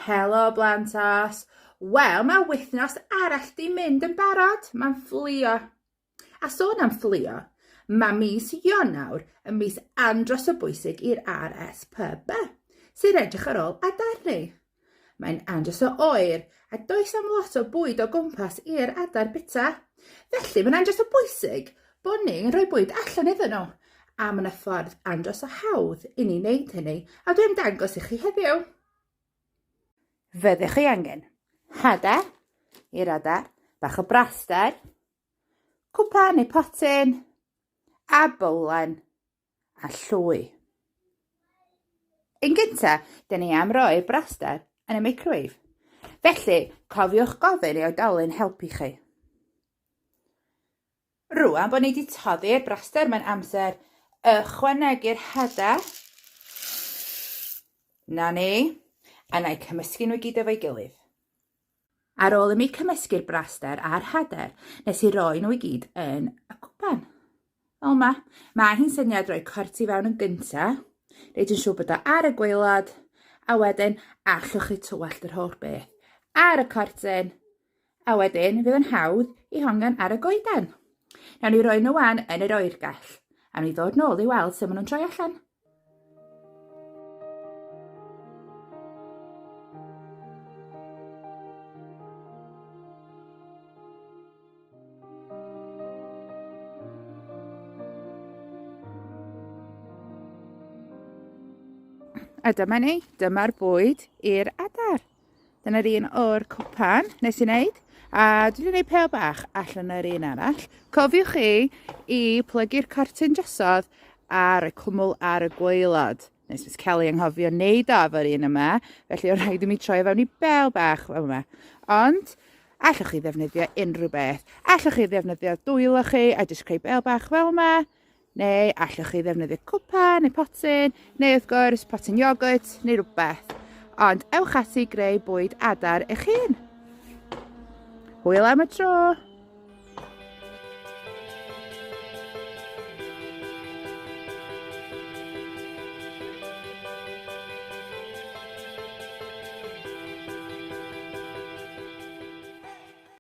Helo blantos. Wel, mae wythnos arall di mynd yn barod. Mae'n fflio. A sôn am fflio, mae mis Ionawr yn mis andros o bwysig i'r RSPB, sy'n edrych ar ôl Adar ni. Mae'n andros o oer a does am lot o bwyd o gwmpas i'r adar bita. Felly mae'n andros o bwysig bod ni'n rhoi bwyd allan iddyn nhw. A mae'n ffordd andros o hawdd i ni wneud hynny, a dwi'n dangos i chi heddiw. Fyddwch chi angen hadar i'r adar, bach o braster, cwpan neu potyn, a bowlen, a llwy. Un gynta, dyn ni am roi'r braster yn y microwave. Felly, cofiwch gofyn i oedolyn helpu chi. Rwan bod ni wedi toddi'r braster, mae'n amser ychwanegu'r hadar. Na ni, a na i cymysgu nhw i gyd efo'i gilydd. Ar ôl i mi cymysgu'r braster a'r hadar, nes i roi nhw i gyd yn y cwpan. Fel yma, mae hi'n syniad rhoi corti fewn yn gynta, reid yn siŵr bod o ar y gwaelod, a wedyn allwch chi tywallt yr holl beth ar y cortyn, a wedyn fydd yn hawdd i hongian ar y goeden. Nawn ni roi nhw wan yn yr oergell, a ni ddod nôl i weld sut maen nhw'n troi allan. A dyma ni, dyma'r bwyd i'r adar. Dyna'r un o'r cwpan nes i wneud, a dwi wedi gwneud pêl bach allan yr un arall. Cofiwch chi i plygu'r cortyn drosodd a rhoi cwmwl ar y gwaelod. Nes mis Kelly anghofio wneud o efo'r un yma, felly o'n rhaid i mi troi fewn i bêl bach fel yma. Ond, allwch chi ddefnyddio unrhyw beth. Allwch chi ddefnyddio dwylo chi a jyst creu bêl bach fel yma. Neu allwch chi ddefnyddio cwpan neu potyn, neu wrth gwrs potyn iogwrt neu rhywbeth. Ond ewch ati greu bwyd adar eich hun. Hwyl am y tro!